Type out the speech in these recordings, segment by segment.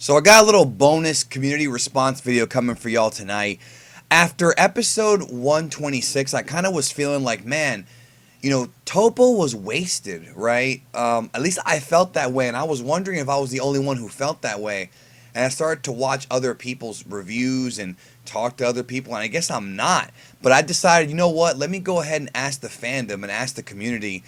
So I got a little bonus community response video coming for y'all tonight. After episode 126, I kind of was feeling like, man, Toppo was wasted, right? At least I felt that way, and I was wondering if I was the only one who felt that way. And I started to watch other people's reviews and talk to other people, and I guess I'm not. But I decided, you know what? Let me go ahead and ask the fandom and ask the community,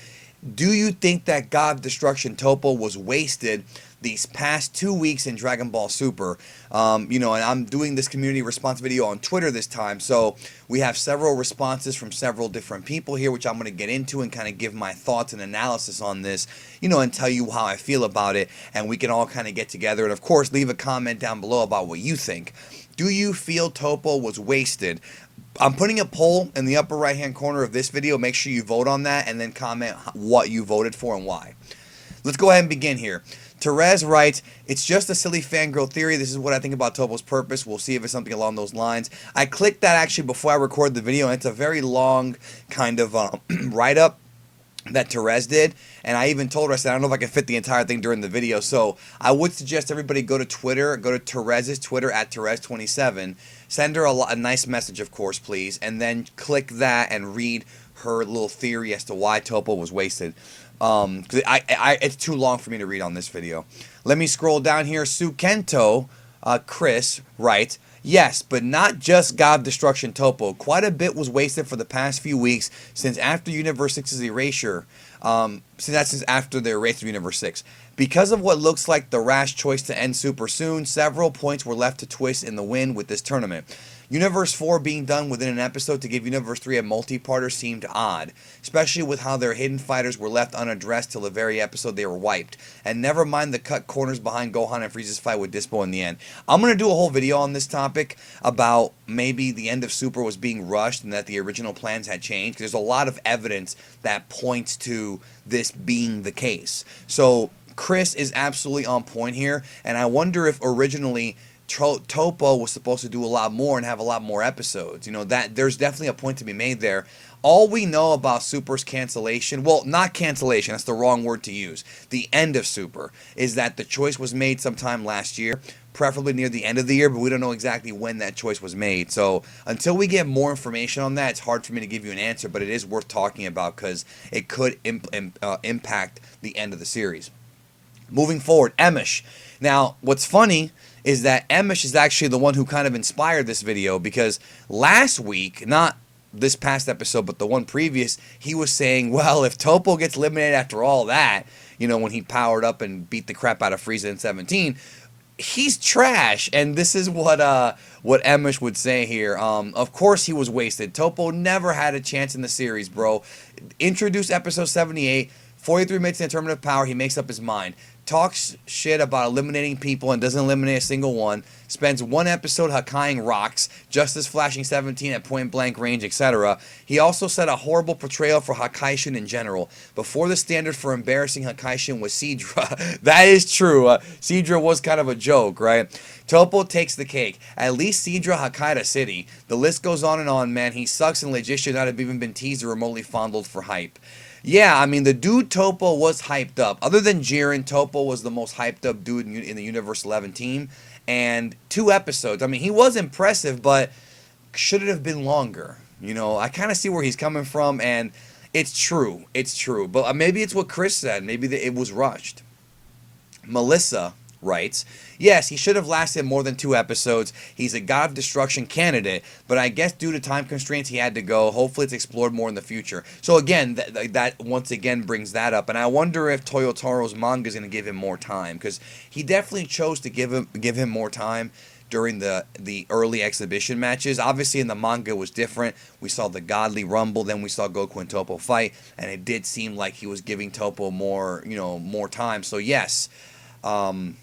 do you think that God of Destruction Toppo was wasted these past 2 weeks in Dragon Ball Super? And I'm doing this community response video on Twitter this time, so we have several responses from several different people here, which I'm going to get into and kind of give my thoughts and analysis on this, and tell you how I feel about it, and we can all kind of get together and, of course, leave a comment down below about what you think. Do you feel Toppo was wasted? I'm putting a poll in the upper right hand corner of this video. Make sure you vote on that and then comment what you voted for and why. Let's go ahead and begin here. Therese writes, it's just a silly fangirl theory. This is what I think about Toppo's purpose. We'll see if it's something along those lines. I clicked that actually before I recorded the video, and it's a very long kind of write-up that Therese did, and I even told her, I said, I don't know if I can fit the entire thing during the video, so I would suggest everybody go to Twitter, go to Therese's Twitter at Therese27, send her a nice message, of course, please, and then click that and read her little theory as to why Toppo was wasted. Because it's too long for me to read on this video. Let me scroll down here. Sukento, Chris, writes, yes, but not just God of Destruction Toppo. Quite a bit was wasted for the past few weeks since after Universe 6's erasure. Since after the erasure of Universe 6. Because of what looks like the rash choice to end super soon, several points were left to twist in the wind with this tournament. Universe 4 being done within an episode to give Universe 3 a multi-parter seemed odd, especially with how their hidden fighters were left unaddressed till the very episode they were wiped. And never mind the cut corners behind Gohan and Frieza's fight with Dispo in the end. I'm going to do a whole video on this topic about maybe the end of Super was being rushed and that the original plans had changed. There's a lot of evidence that points to this being the case. So Chris is absolutely on point here, and I wonder if originally Toppo was supposed to do a lot more and have a lot more episodes. That there's definitely a point to be made there. All we know about Super's cancellation, well, not cancellation, that's the wrong word to use, the end of Super, is that the choice was made sometime last year, preferably near the end of the year, but we don't know exactly when that choice was made. So until we get more information on that, it's hard for me to give you an answer, but it is worth talking about because it could impact the end of the series. Moving forward, Emish. Now, what's funny is that Emish is actually the one who kind of inspired this video, because last week, not this past episode, but the one previous, he was saying, well, if Toppo gets eliminated after all that, when he powered up and beat the crap out of Frieza in 17, he's trash. And this is what Emish would say here. Of course he was wasted. Toppo never had a chance in the series, bro. Introduce episode 78, 43 minutes in the Tournament of Power, he makes up his mind. Talks shit about eliminating people and doesn't eliminate a single one. Spends one episode Hakkaiing rocks, Justice flashing 17 at point blank range, etc. He also said a horrible portrayal for Hakkaishin in general. Before the standard for embarrassing Hakkaishin was Seadra. That is true. Seadra was kind of a joke, right? Toppo takes the cake. At least Seadra Hokkaido City. The list goes on, man. He sucks and legit should not have even been teased or remotely fondled for hype. Yeah, I mean, the dude Toppo was hyped up. Other than Jiren, Toppo was the most hyped up dude in the Universe 11 team. And 2 episodes. I mean, he was impressive, but should it have been longer? I kind of see where he's coming from, and it's true. It's true. But maybe it's what Chris said. Maybe it was rushed. Melissa writes, yes, he should have lasted more than 2 episodes. He's a God of Destruction candidate, but I guess due to time constraints he had to go. Hopefully it's explored more in the future. So again, that once again brings that up, and I wonder if Toyotaro's manga is going to give him more time, because he definitely chose to give him more time during the early exhibition matches. Obviously in the manga it was different. We saw the Godly Rumble, then we saw Goku and Toppo fight, and it did seem like he was giving Toppo more time. So yes, that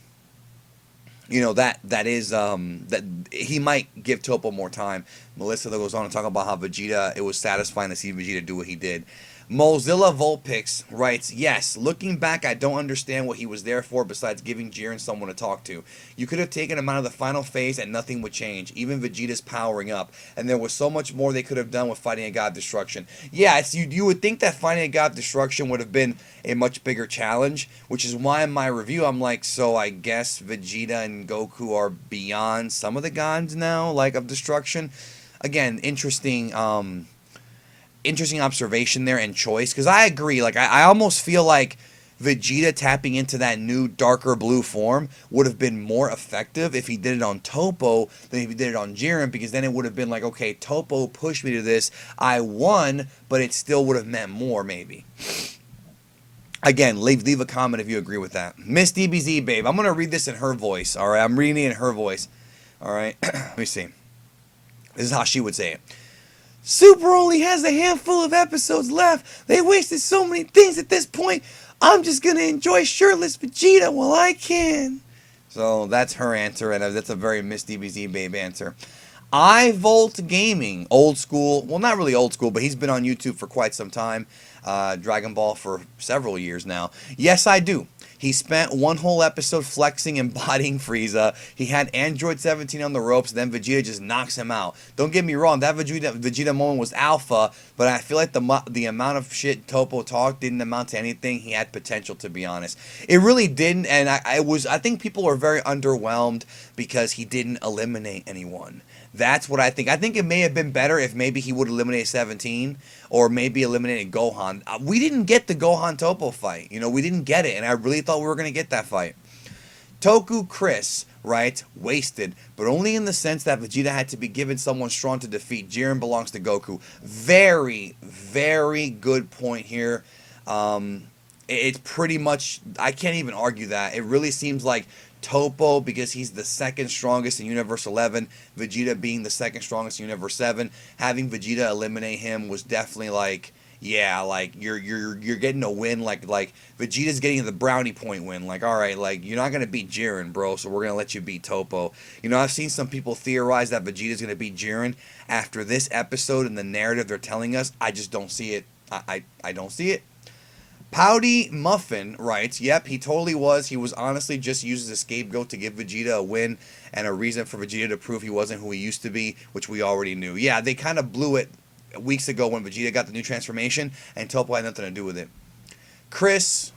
he might give Toppo more time. Melissa though goes on to talk about how Vegeta, it was satisfying to see Vegeta do what he did. Mozilla Volpix writes, yes, looking back, I don't understand what he was there for besides giving Jiren someone to talk to. You could have taken him out of the final phase and nothing would change, even Vegeta's powering up. And there was so much more they could have done with fighting a God of Destruction. Yeah, you would think that fighting a God of Destruction would have been a much bigger challenge, which is why in my review I'm like, so I guess Vegeta and Goku are beyond some of the gods now, like, of Destruction. Again, interesting observation there and choice, because I agree. Like, I almost feel like Vegeta tapping into that new darker blue form would have been more effective if he did it on Toppo than if he did it on Jiren, because then it would have been like, okay, Toppo pushed me to this, I won, but it still would have meant more, maybe. Again, leave a comment if you agree with that. Miss DBZ, babe, I'm going to read this in her voice, all right? I'm reading it in her voice, all right? Let me see. This is how she would say it. Super only has a handful of episodes left. They wasted so many things at this point. I'm just going to enjoy shirtless Vegeta while I can. So that's her answer, and that's a very Miss DBZ babe answer. iVolt Gaming, old school. Well, not really old school, but he's been on YouTube for quite some time. Dragon Ball for several years now. Yes, I do. He spent one whole episode flexing and bodying Frieza. He had Android 17 on the ropes, then Vegeta just knocks him out. Don't get me wrong, that Vegeta moment was alpha, but I feel like the amount of shit Toppo talked didn't amount to anything. He had potential, to be honest. It really didn't, and I think people are very underwhelmed because he didn't eliminate anyone. That's what I think. I think it may have been better if maybe he would eliminate 17 or maybe eliminated Gohan. We didn't get the Gohan Toppo fight. We didn't get it, and I really thought we were going to get that fight. Toku Chris, right, wasted, but only in the sense that Vegeta had to be given someone strong to defeat. Jiren belongs to Goku. Very, very good point here. It's pretty much, I can't even argue that. It really seems like Toppo, because he's the second strongest in Universe 11, Vegeta being the second strongest in Universe 7, having Vegeta eliminate him was definitely like, yeah, like you're getting a win, like Vegeta's getting the brownie point win. Like, all right, like you're not gonna beat Jiren, bro, so we're gonna let you beat Toppo. I've seen some people theorize that Vegeta's gonna beat Jiren after this episode and the narrative they're telling us. I just don't see it. I don't see it. Pouty Muffin writes, yep, he totally was. He was honestly just used as a scapegoat to give Vegeta a win and a reason for Vegeta to prove he wasn't who he used to be, which we already knew. Yeah, they kind of blew it weeks ago when Vegeta got the new transformation, and Toppo had nothing to do with it. Chris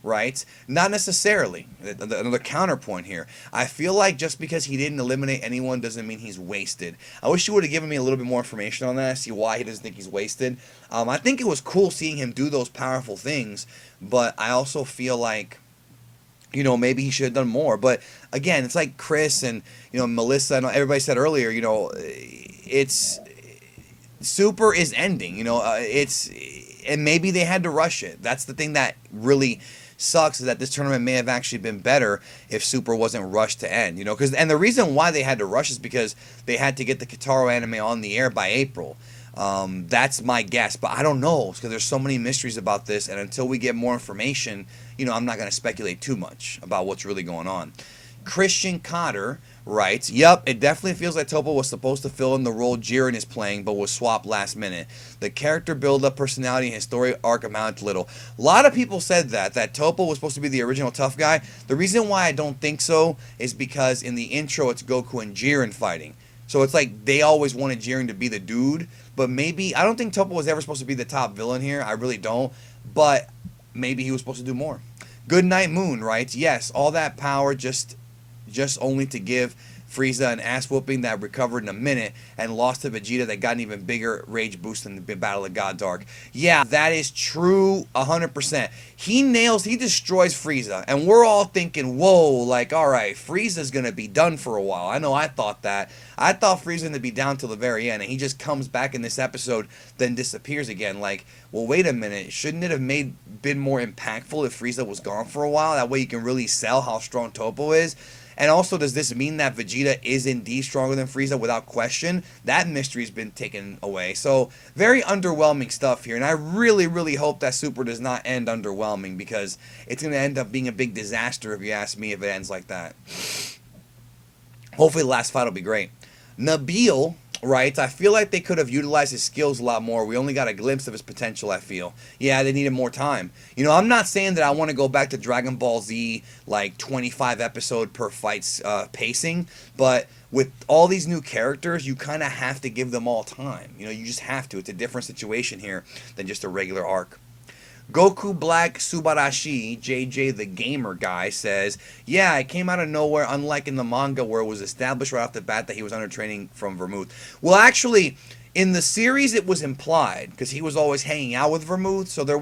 writes, not necessarily. Another counterpoint here. I feel like just because he didn't eliminate anyone doesn't mean he's wasted. I wish you would have given me a little bit more information on that, see why he doesn't think he's wasted. I think it was cool seeing him do those powerful things, but I also feel like, maybe he should have done more. But again, it's like Chris and, Melissa and everybody said earlier, it's Super is ending, and maybe they had to rush it. That's the thing that really sucks, is that this tournament may have actually been better if Super wasn't rushed to end, and the reason why they had to rush is because they had to get the Kitaro anime on the air by April. That's my guess, but I don't know, because there's so many mysteries about this, and until we get more information, I'm not going to speculate too much about what's really going on. Christian Cotter writes, yep, it definitely feels like Toppo was supposed to fill in the role Jiren is playing, but was swapped last minute. The character build-up, personality, and his story arc amounted to little. A lot of people said that Toppo was supposed to be the original tough guy. The reason why I don't think so is because in the intro it's Goku and Jiren fighting. So it's like they always wanted Jiren to be the dude, but maybe, I don't think Toppo was ever supposed to be the top villain here. I really don't, but maybe he was supposed to do more. Goodnight Moon writes, yes, all that power just only to give Frieza an ass whooping that recovered in a minute and lost to Vegeta that got an even bigger rage boost in the Battle of God Dark. Yeah, that is true 100%. He destroys Frieza, and we're all thinking, whoa, like, all right, Frieza's going to be done for a while. I know I thought that. I thought Frieza was going to be down till the very end, and he just comes back in this episode, then disappears again. Like, well, wait a minute. Shouldn't it have been more impactful if Frieza was gone for a while? That way you can really sell how strong Toppo is. And also, does this mean that Vegeta is indeed stronger than Frieza without question? That mystery's been taken away. So, very underwhelming stuff here. And I really, really hope that Super does not end underwhelming, because it's going to end up being a big disaster, if you ask me, if it ends like that. Hopefully the last fight will be great. Nabil right? I feel like they could have utilized his skills a lot more. We only got a glimpse of his potential, I feel. Yeah, they needed more time. I'm not saying that I want to go back to Dragon Ball Z, like 25 episode per fight pacing, but with all these new characters, you kind of have to give them all time. You just have to. It's a different situation here than just a regular arc. Goku Black Subarashi, JJ the Gamer guy, says, yeah, it came out of nowhere, unlike in the manga where it was established right off the bat that he was under training from Vermouth. Well, actually, in the series it was implied, because he was always hanging out with Vermouth, so it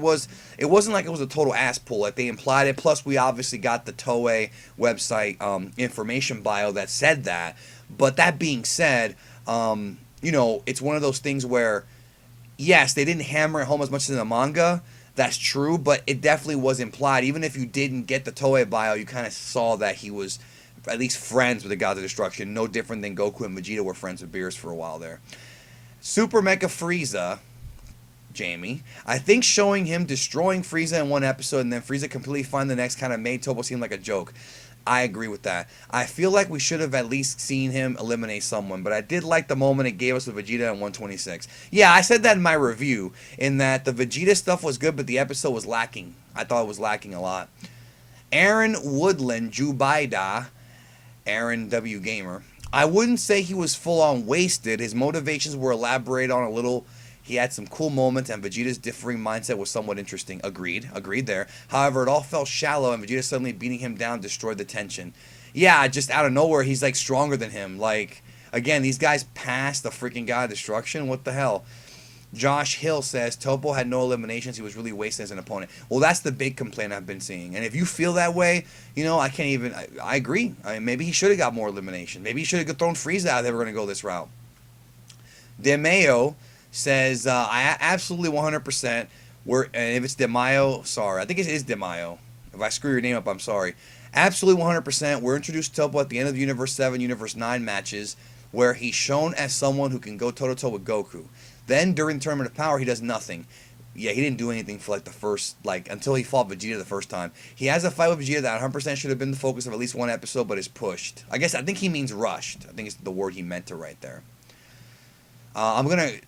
wasn't like it was a total ass pull, like they implied it, plus we obviously got the Toei website information bio that said that. But that being said, it's one of those things where, yes, they didn't hammer it home as much as in the manga. That's true, but it definitely was implied. Even if you didn't get the Toei bio, you kind of saw that he was at least friends with the God of Destruction. No different than Goku and Vegeta were friends with Beerus for a while there. Super Mecha Frieza, Jamie. I think showing him destroying Frieza in one episode and then Frieza completely fine the next kind of made Toppo seem like a joke. I agree with that. I feel like we should have at least seen him eliminate someone, but I did like the moment it gave us with Vegeta in 126. Yeah, I said that in my review, in that the Vegeta stuff was good, but the episode was lacking. I thought it was lacking a lot. Aaron Woodland, Jubaida, Aaron W. Gamer. I wouldn't say he was full-on wasted. His motivations were elaborated on a little. He had some cool moments, and Vegeta's differing mindset was somewhat interesting. Agreed there. However, it all felt shallow, and Vegeta suddenly beating him down destroyed the tension. Yeah, just out of nowhere, he's like stronger than him. Like, again, these guys passed the freaking God of Destruction. What the hell? Josh Hill says, Toppo had no eliminations. He was really wasted as an opponent. Well, that's the big complaint I've been seeing. And if you feel that way, I can't even. I agree. Maybe he should have got more elimination. Maybe he should have thrown Frieza out if they were going to go this route. DeMayo says, I absolutely 100%. And if it's DeMayo, sorry. I think it is DeMayo. If I screw your name up, I'm sorry. Absolutely 100%. We're introduced to Toppo at the end of the Universe 7, Universe 9 matches, where he's shown as someone who can go toe-to-toe with Goku. Then, during the Tournament of Power, he does nothing. Yeah, he didn't do anything for the first, until he fought Vegeta the first time. He has a fight with Vegeta that 100% should have been the focus of at least one episode, but is pushed. I think he means rushed. I think it's the word he meant to write there.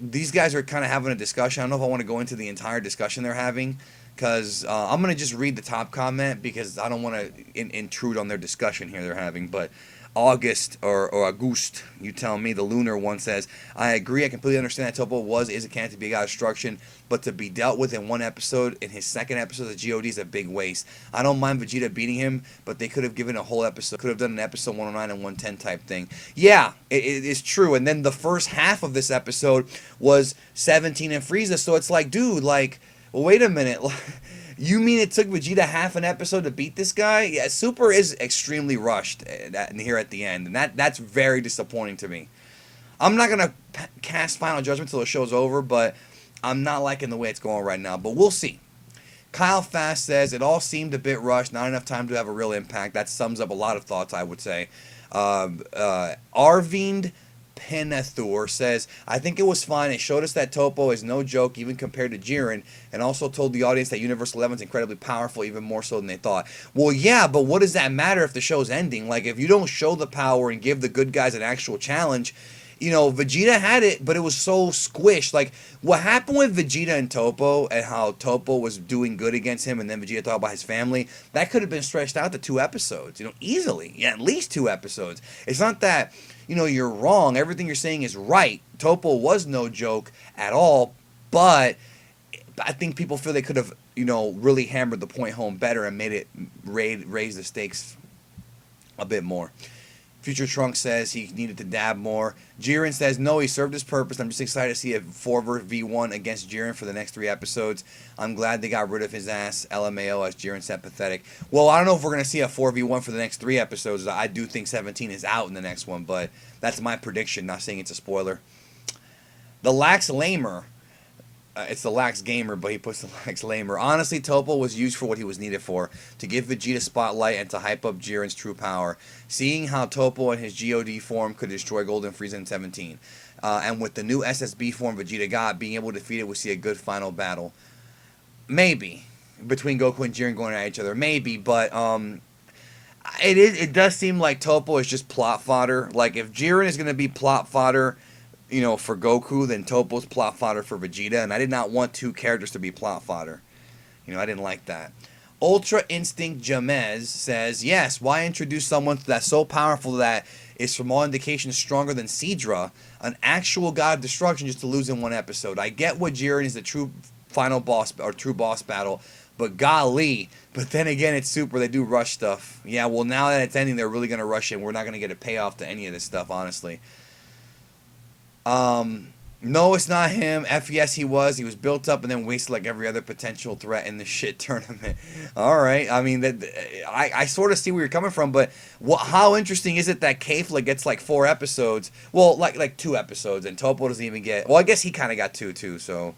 These guys are kind of having a discussion. I don't know if I want to go into the entire discussion they're having, because I'm going to just read the top comment, because I don't want to intrude on their discussion here they're having. But August or August, you tell me, the lunar one says, I agree, I completely understand that Toppo is a candidate to be a God of Destruction, but to be dealt with in one episode, in his second episode of GOD, is a big waste. I don't mind Vegeta beating him, but they could have given a whole episode, could have done an episode 109 and 110 type thing. Yeah, it is true. And then the first half of this episode was 17 and Frieza, so it's like, dude, well, wait a minute. You mean it took Vegeta half an episode to beat this guy? Yeah, Super is extremely rushed here at the end, and that's very disappointing to me. I'm not going to cast final judgment until the show's over, but I'm not liking the way it's going right now, but we'll see. Kyle Fast says, it all seemed a bit rushed, not enough time to have a real impact. That sums up a lot of thoughts, I would say. Arvind Penathur says, I think it was fine. It showed us that Toppo is no joke even compared to Jiren, and also told the audience that Universe 11 is incredibly powerful, even more so than they thought. Well, yeah, but what does that matter if the show's ending? If you don't show the power and give the good guys an actual challenge, Vegeta had it, but it was so squished. What happened with Vegeta and Toppo, and how Toppo was doing good against him, and then Vegeta talked about his family, that could have been stretched out to 2 episodes, easily. Yeah, at least 2 episodes. It's not that, you're wrong. Everything you're saying is right. Toppo was no joke at all, but I think people feel they could have, really hammered the point home better and made it raise the stakes a bit more. Future Trunk says he needed to dab more. Jiren says, no, he served his purpose. I'm just excited to see a 4v1 against Jiren for the next 3 episodes. I'm glad they got rid of his ass. LMAO, as Jiren said, pathetic. Well, I don't know if we're going to see a 4v1 for the next 3 episodes. I do think 17 is out in the next one, but that's my prediction, not saying it's a spoiler. The Lax Lamer. It's the Lax Gamer, but he puts the Lax Lamer. Honestly, Toppo was used for what he was needed for, to give Vegeta spotlight and to hype up Jiren's true power. Seeing how Toppo in his GOD form could destroy Golden Frieza in 17. And with the new SSB form Vegeta got, being able to defeat it, we see a good final battle. Maybe. Between Goku and Jiren going at each other. Maybe, but it does seem like Toppo is just plot fodder. If Jiren is going to be plot fodder, for Goku than Toppo's plot fodder for Vegeta, and I did not want two characters to be plot fodder. I didn't like that. Ultra Instinct Jamez says, yes, why introduce someone that's so powerful that is from all indications stronger than Seadra, an actual god of destruction, just to lose in one episode? I get what Jiren is the true final boss or true boss battle, but golly. But then again, it's Super. They do rush stuff. Yeah, well, now that it's ending, they're really going to rush it. We're not going to get a payoff to any of this stuff, honestly. No, it's not him. Yes, he was. He was built up and then wasted like every other potential threat in the shit tournament. All right. I mean, I sort of see where you're coming from, but how interesting is it that Kefla gets like 4 episodes? Well, like 2 episodes, and Toppo doesn't even get. Well, I guess he kind of got 2 too. So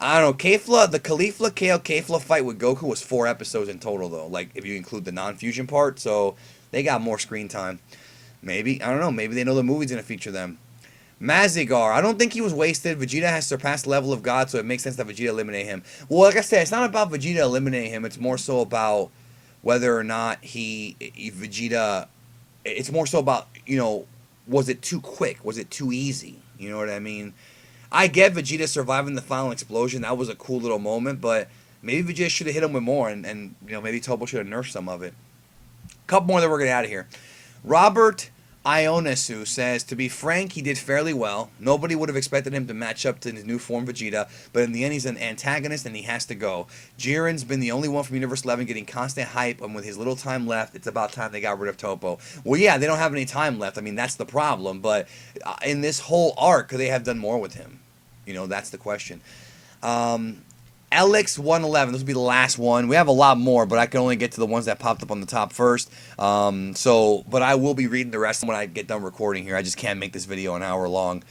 I don't know. The Caulifla KO Kefla fight with Goku was 4 episodes in total, though. Like if you include the non-fusion part, so they got more screen time. Maybe, I don't know. Maybe they know the movie's gonna feature them. Mazigar, I don't think he was wasted. Vegeta has surpassed the level of God, so it makes sense that Vegeta eliminate him. Well, like I said, it's not about Vegeta eliminating him. It's more so about whether or not Vegeta. It's more so about, was it too quick? Was it too easy? You know what I mean? I get Vegeta surviving the final explosion. That was a cool little moment, but maybe Vegeta should have hit him with more, and maybe Toppo should have nerfed some of it. A couple more that we're going to get out of here. Robert Ionesu says, to be frank, he did fairly well. Nobody would have expected him to match up to his new form Vegeta, but in the end he's an antagonist and he has to go. Jiren's been the only one from Universe 11 getting constant hype, and with his little time left, it's about time they got rid of Toppo. Well, yeah, they don't have any time left. I mean, that's the problem, but in this whole arc, could they have done more with him? That's the question. Alex111, this will be the last one. We have a lot more, but I can only get to the ones that popped up on the top first. But I will be reading the rest when I get done recording here. I just can't make this video an hour long.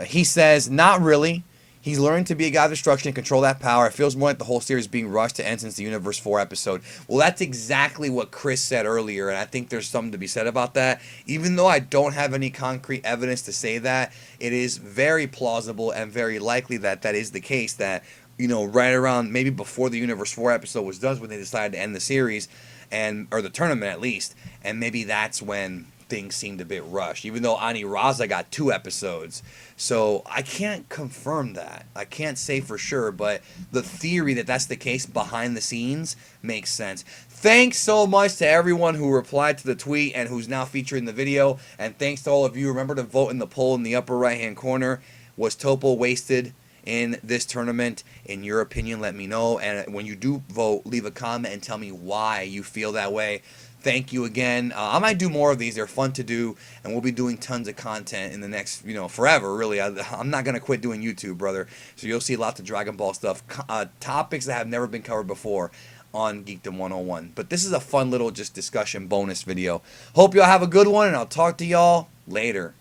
He says, not really. He's learning to be a god of destruction and control that power. It feels more like the whole series being rushed to end since the Universe 4 episode. Well, that's exactly what Chris said earlier, and I think there's something to be said about that. Even though I don't have any concrete evidence to say that, it is very plausible and very likely that that is the case, that, right around maybe before the Universe 4 episode was done when they decided to end the series, or the tournament at least, and maybe that's when things seemed a bit rushed, even though Ani Raza got 2 episodes. So I can't confirm that. I can't say for sure, but the theory that that's the case behind the scenes makes sense. Thanks so much to everyone who replied to the tweet and who's now featured in the video, and thanks to all of you. Remember to vote in the poll in the upper right hand corner. Was Toppo wasted in this tournament? In your opinion, let me know, and when you do vote, leave a comment and tell me why you feel that way. Thank you again. I might do more of these. They're fun to do, and we'll be doing tons of content in the next, forever, really. I'm not going to quit doing YouTube, brother. So you'll see lots of Dragon Ball stuff, topics that have never been covered before on Geekdom 101. But this is a fun little just discussion bonus video. Hope y'all have a good one, and I'll talk to y'all later.